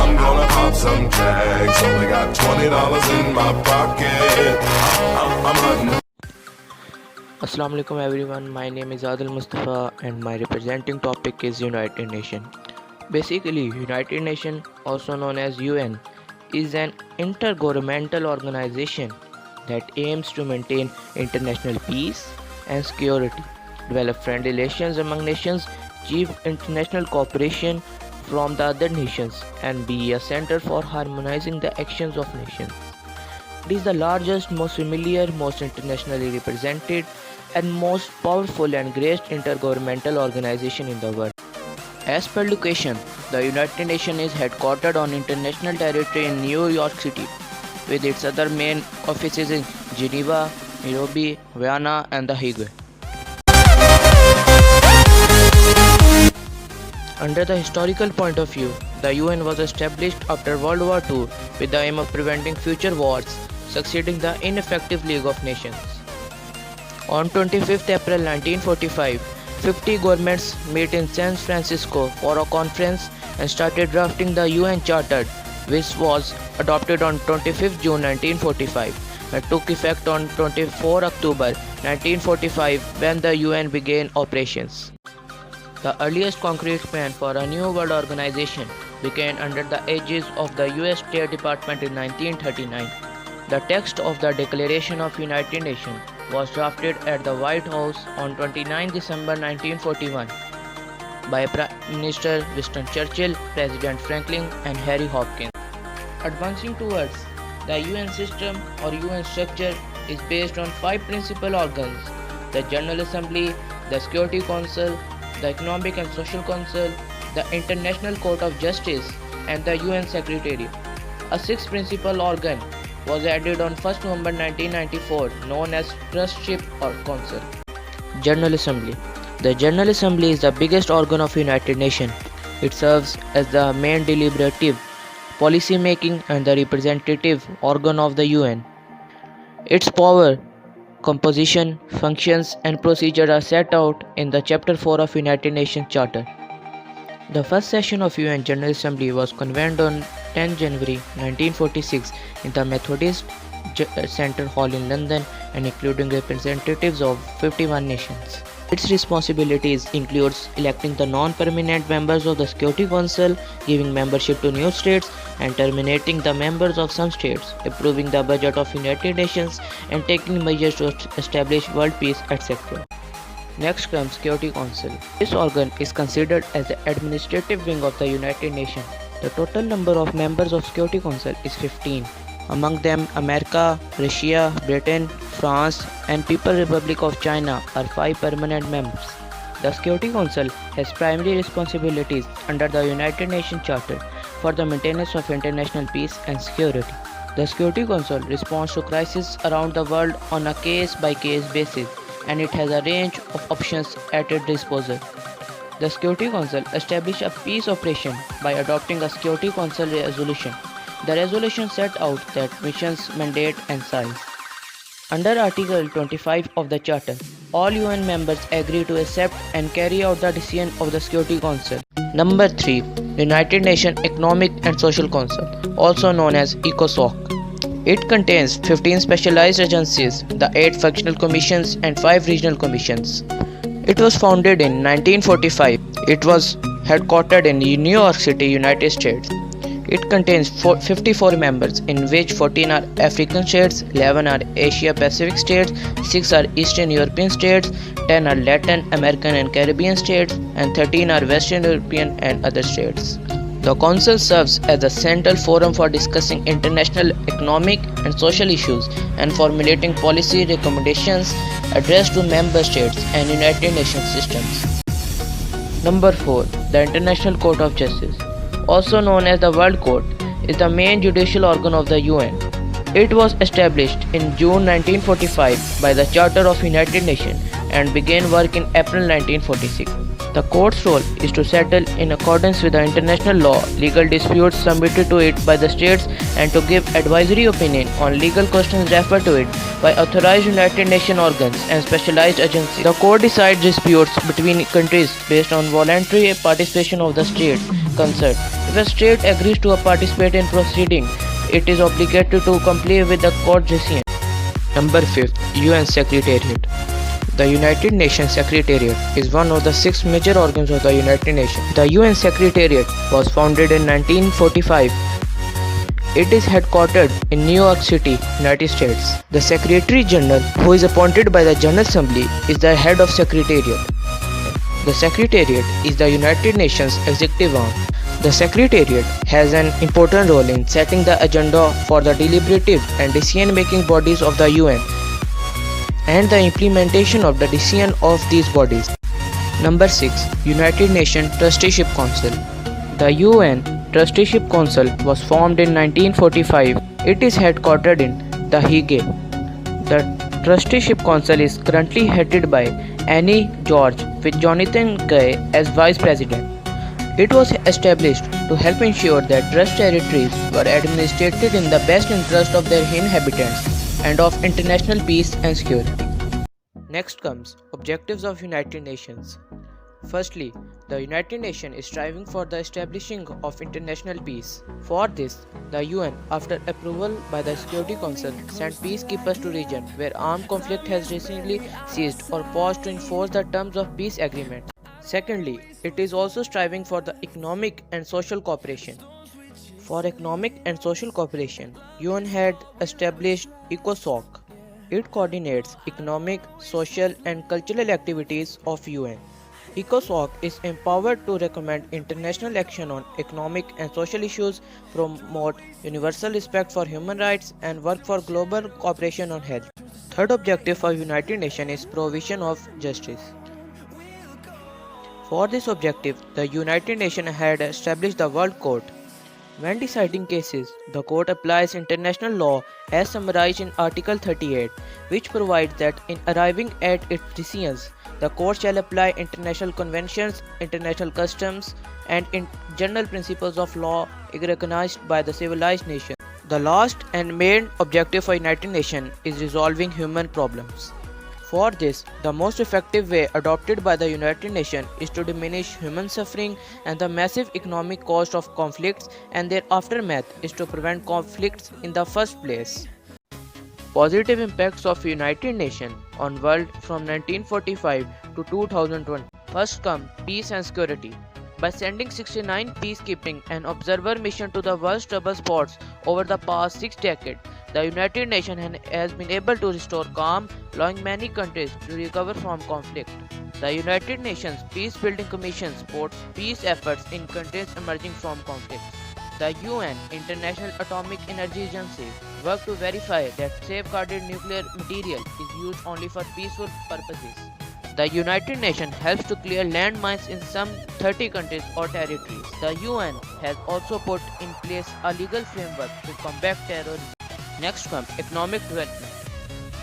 I'm gonna pop some tags. Only got $20 in my pocket. I'm hunting. Assalamu alaikum everyone, my name is Adil Mustafa and my representing topic is United Nations. Basically, United Nations, also known as UN, is an intergovernmental organization that aims to maintain international peace and security, develop friendly relations among nations, achieve international cooperation from the other nations, and be a center for harmonizing the actions of nations. It is the largest, most familiar, most internationally represented, and most powerful and greatest intergovernmental organization in the world. As per location, the United Nations is headquartered on international territory in New York City, with its other main offices in Geneva, Nairobi, Vienna, and The Hague. Under the historical point of view, the UN was established after World War II with the aim of preventing future wars, succeeding the ineffective League of Nations. On 25th April 1945, 50 governments met in San Francisco for a conference and started drafting the UN Charter, which was adopted on 25th June 1945 and took effect on 24 October 1945 when the UN began operations. The earliest concrete plan for a new world organization began under the aegis of the US State Department in 1939. The text of the Declaration of United Nations was drafted at the White House on 29 December 1941 by Prime Minister Winston Churchill, President Franklin, and Harry Hopkins. Advancing towards the UN system or UN structure is based on 5 principal organs: the General Assembly, the Security Council, the Economic and Social Council, the International Court of Justice, and the UN Secretariat. A 6th principal organ was added on 1st November 1994, known as Trustship or Council. General Assembly. The General Assembly is the biggest organ of United Nations. It serves as the main deliberative, policy-making and the representative organ of the UN. Its power, composition, functions and procedure are set out in the Chapter 4 of United Nations Charter. The first session of UN General Assembly was convened on 10 January 1946 in the Methodist Centre Hall in London and including representatives of 51 nations. Its responsibilities includes electing the non-permanent members of the Security Council, giving membership to new states and terminating the members of some states, approving the budget of United Nations and taking measures to establish world peace, etc. Next comes Security Council. This organ is considered as the administrative wing of the United Nations. The total number of members of Security Council is 15. Among them, America, Russia, Britain, France, and People's Republic of China are 5 permanent members. The Security Council has primary responsibilities under the United Nations Charter for the maintenance of international peace and security. The Security Council responds to crises around the world on a case-by-case basis, and it has a range of options at its disposal. The Security Council established a peace operation by adopting a Security Council resolution. The resolution set out that mission's mandate and size. Under Article 25 of the Charter, all UN members agree to accept and carry out the decision of the Security Council. Number 3. United Nations Economic and Social Council, also known as ECOSOC. It contains 15 specialized agencies, the 8 functional commissions and 5 regional commissions. It was founded in 1945. It was headquartered in New York City, United States. It contains 54 members, in which 14 are African states, 11 are Asia Pacific states, 6 are Eastern European states, 10 are Latin American and Caribbean states, and 13 are Western European and other states. The Council serves as the central forum for discussing international economic and social issues and formulating policy recommendations addressed to member states and United Nations systems. Number 4. The International Court of Justice, also known as the World Court, is the main judicial organ of the UN. It was established in June 1945 by the Charter of United Nations and began work in April 1946. The court's role is to settle in accordance with the international law legal disputes submitted to it by the states and to give advisory opinion on legal questions referred to it by authorized United Nations organs and specialized agencies. The court decides disputes between countries based on voluntary participation of the state concerned. If a state agrees to participate in proceeding, it is obligated to comply with the court decision. Number 5. UN Secretariat. The United Nations Secretariat is one of the 6 major organs of the United Nations. The UN Secretariat was founded in 1945. It is headquartered in New York City, United States. The Secretary General, who is appointed by the General Assembly, is the head of Secretariat. The Secretariat is the United Nations executive arm. The Secretariat has an important role in setting the agenda for the deliberative and decision-making bodies of the UN and the implementation of the decision of these bodies. Number 6. United Nations Trusteeship Council. The UN Trusteeship Council was formed in 1945. It is headquartered in The Hague. The Trusteeship Council is currently headed by Annie George with Jonathan Gay as Vice President. It was established to help ensure that trust territories were administered in the best interest of their inhabitants and of international peace and security. Next comes objectives of United Nations. Firstly, the United Nations is striving for the establishing of international peace. For this, the UN, after approval by the Security Council, sent peacekeepers to regions where armed conflict has recently ceased or paused to enforce the terms of peace agreements. Secondly, it is also striving for the economic and social cooperation. For economic and social cooperation, UN had established ECOSOC. It coordinates economic, social and cultural activities of UN. ECOSOC is empowered to recommend international action on economic and social issues, promote universal respect for human rights and work for global cooperation on health. Third objective of United Nations is provision of justice. For this objective, the United Nations had established the World Court. When deciding cases, the court applies international law as summarized in Article 38, which provides that in arriving at its decisions, the court shall apply international conventions, international customs, and general principles of law recognized by the civilized nations. The last and main objective of United Nations is resolving human problems. For this, the most effective way adopted by the United Nations is to diminish human suffering and the massive economic cost of conflicts, and their aftermath is to prevent conflicts in the first place. Positive impacts of United Nations on world from 1945 to 2020. First come peace and security. By sending 69 peacekeeping and observer missions to the worst trouble spots over the past 6 decades, the United Nations has been able to restore calm, allowing many countries to recover from conflict. The United Nations Peace-Building Commission supports peace efforts in countries emerging from conflict. The UN International Atomic Energy Agency works to verify that safeguarded nuclear material is used only for peaceful purposes. The United Nations helps to clear landmines in some 30 countries or territories. The UN has also put in place a legal framework to combat terrorism. Next comes economic development.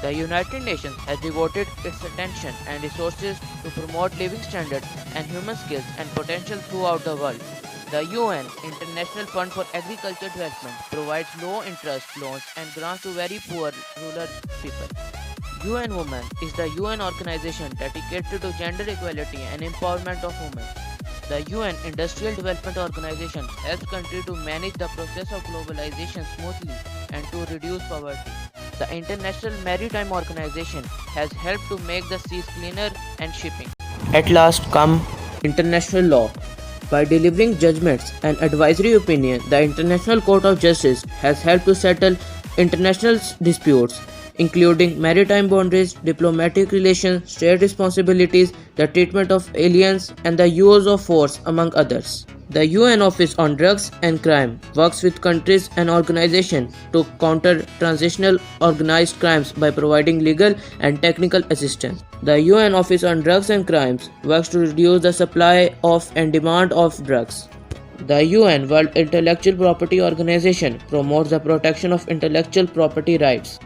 The United Nations has devoted its attention and resources to promote living standards and human skills and potential throughout the world. The UN International Fund for Agriculture Development provides low-interest loans and grants to very poor rural people. UN Women is the UN organization dedicated to gender equality and empowerment of women. The UN Industrial Development Organization helps countries to manage the process of globalization smoothly and to reduce poverty. The International Maritime Organization has helped to make the seas cleaner and shipping. At last come international law. By delivering judgments and advisory opinion, the International Court of Justice has helped to settle international disputes, including maritime boundaries, diplomatic relations, state responsibilities, the treatment of aliens, and the use of force, among others. The UN Office on Drugs and Crime works with countries and organizations to counter transnational organized crimes by providing legal and technical assistance. The UN Office on Drugs and Crimes works to reduce the supply of and demand of drugs. The UN World Intellectual Property Organization promotes the protection of intellectual property rights.